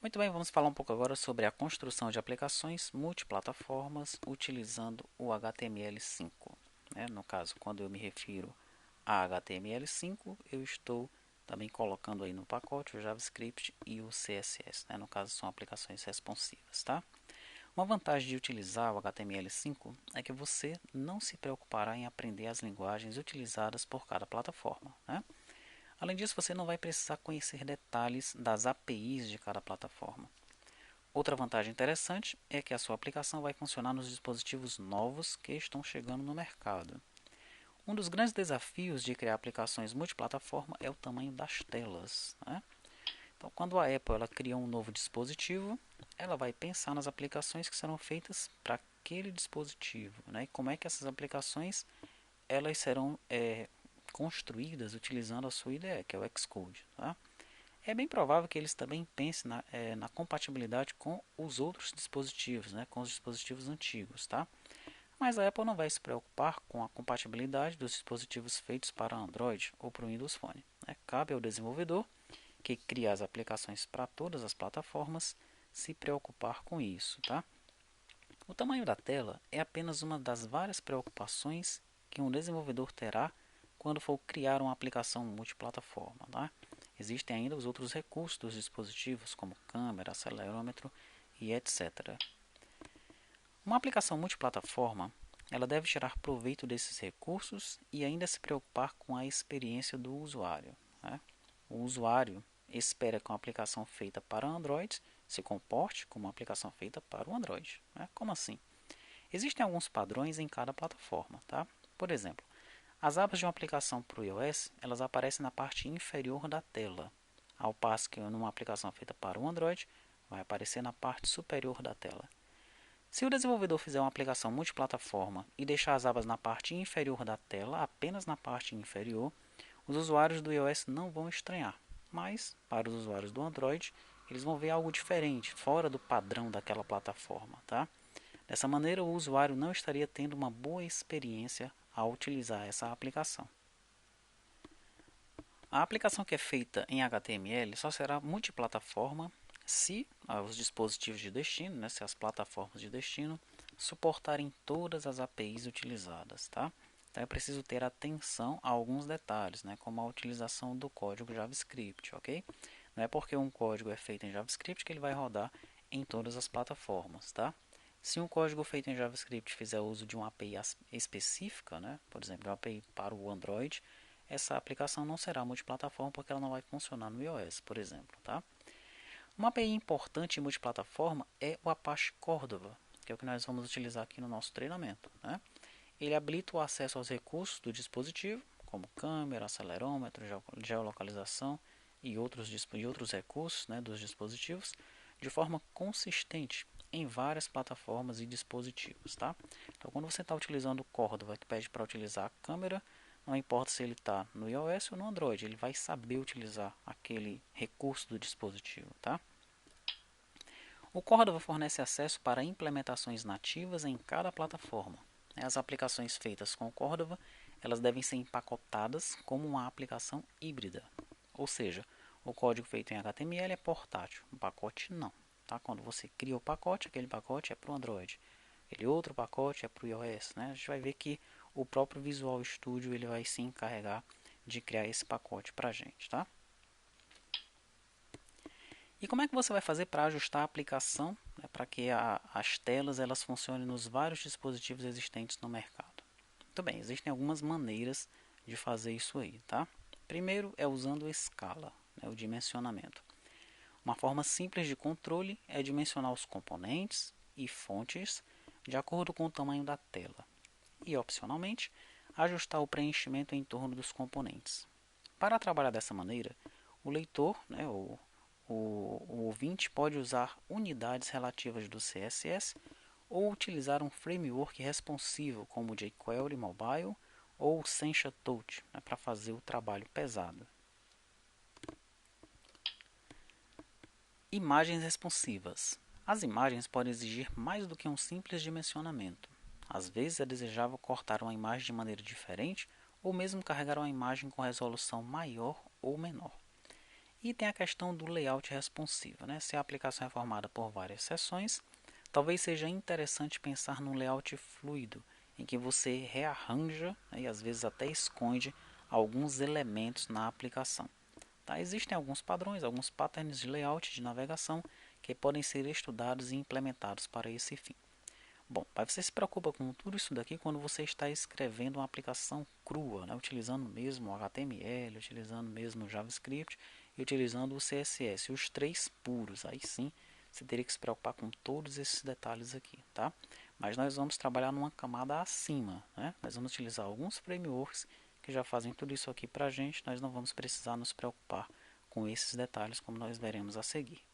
Muito bem, vamos falar um pouco agora sobre a construção de aplicações multiplataformas utilizando o HTML5. No caso, quando eu me refiro a HTML5, eu estou também colocando aí no pacote o JavaScript e o CSS. No caso, são aplicações responsivas, tá? Uma vantagem de utilizar o HTML5 é que você não se preocupará em aprender as linguagens utilizadas por cada plataforma. Além disso, você não vai precisar conhecer detalhes das APIs de cada plataforma. Outra vantagem interessante é que a sua aplicação vai funcionar nos dispositivos novos que estão chegando no mercado. Um dos grandes desafios de criar aplicações multiplataforma é o tamanho das telas. Então, quando a Apple cria um novo dispositivo, ela vai pensar nas aplicações que serão feitas para aquele dispositivo, e como é que essas aplicações elas serão construídas utilizando a sua IDE, que é o Xcode. Tá? É bem provável que eles também pensem na compatibilidade com os outros dispositivos, com os dispositivos antigos. Tá? Mas a Apple não vai se preocupar com a compatibilidade dos dispositivos feitos para Android ou para o Windows Phone. Cabe ao desenvolvedor, que cria as aplicações para todas as plataformas, se preocupar com isso. Tá? O tamanho da tela é apenas uma das várias preocupações que um desenvolvedor terá quando for criar uma aplicação multiplataforma. Tá? Existem ainda os outros recursos dos dispositivos, como câmera, acelerômetro e etc. Uma aplicação multiplataforma ela deve tirar proveito desses recursos e ainda se preocupar com a experiência do usuário. O usuário espera que uma aplicação feita para Android se comporte como uma aplicação feita para o Android. Como assim? Existem alguns padrões em cada plataforma. Tá? Por exemplo, as abas de uma aplicação para o iOS elas aparecem na parte inferior da tela, ao passo que numa aplicação feita para o Android vai aparecer na parte superior da tela. Se o desenvolvedor fizer uma aplicação multiplataforma e deixar as abas na parte inferior da tela, apenas na parte inferior, os usuários do iOS não vão estranhar, mas para os usuários do Android, eles vão ver algo diferente, fora do padrão daquela plataforma. Tá? Dessa maneira, o usuário não estaria tendo uma boa experiência ao utilizar essa aplicação. A aplicação que é feita em HTML só será multiplataforma se os dispositivos de destino, se as plataformas de destino, suportarem todas as APIs utilizadas. Tá? Então é preciso ter atenção a alguns detalhes, como a utilização do código JavaScript. Ok? Não é porque um código é feito em JavaScript que ele vai rodar em todas as plataformas. Tá? Se um código feito em JavaScript fizer uso de uma API específica, por exemplo, uma API para o Android, essa aplicação não será multiplataforma porque ela não vai funcionar no iOS, por exemplo. Tá? Uma API importante multiplataforma é o Apache Cordova, que é o que nós vamos utilizar aqui no nosso treinamento. Ele habilita o acesso aos recursos do dispositivo, como câmera, acelerômetro, geolocalização e outros recursos dos dispositivos, de forma consistente em várias plataformas e dispositivos. Tá? Então, quando você está utilizando o Cordova, que pede para utilizar a câmera, não importa se ele está no iOS ou no Android, ele vai saber utilizar aquele recurso do dispositivo. Tá? O Cordova fornece acesso para implementações nativas em cada plataforma. As aplicações feitas com o Cordova elas devem ser empacotadas como uma aplicação híbrida, ou seja, o código feito em HTML é portátil, o pacote não. Tá? Quando você cria o pacote, aquele pacote é para o Android, aquele outro pacote é para o iOS. A gente vai ver que o próprio Visual Studio ele vai se encarregar de criar esse pacote para a gente. Tá? E como é que você vai fazer para ajustar a aplicação para que as telas elas funcionem nos vários dispositivos existentes no mercado? Muito bem, existem algumas maneiras de fazer isso aí, tá? Primeiro é usando a escala, o dimensionamento. Uma forma simples de controle é dimensionar os componentes e fontes de acordo com o tamanho da tela. E, opcionalmente, ajustar o preenchimento em torno dos componentes. Para trabalhar dessa maneira, o leitor, o ouvinte pode usar unidades relativas do CSS ou utilizar um framework responsivo como o jQuery Mobile ou o Sencha Touch para fazer o trabalho pesado. Imagens responsivas. As imagens podem exigir mais do que um simples dimensionamento. Às vezes é desejável cortar uma imagem de maneira diferente ou mesmo carregar uma imagem com resolução maior ou menor. E tem a questão do layout responsivo, né? Se a aplicação é formada por várias seções, talvez seja interessante pensar num layout fluido, em que você rearranja, né, e às vezes até esconde alguns elementos na aplicação. Tá? Existem alguns padrões, alguns patterns de layout de navegação que podem ser estudados e implementados para esse fim. Bom, mas você se preocupa com tudo isso daqui quando você está escrevendo uma aplicação crua, né? Utilizando mesmo o HTML, utilizando mesmo o JavaScript e utilizando o CSS, os três puros. Aí sim, você teria que se preocupar com todos esses detalhes aqui, tá? Mas nós vamos trabalhar numa camada acima, né? Nós vamos utilizar alguns frameworks que já fazem tudo isso aqui para a gente. Nós não vamos precisar nos preocupar com esses detalhes como nós veremos a seguir.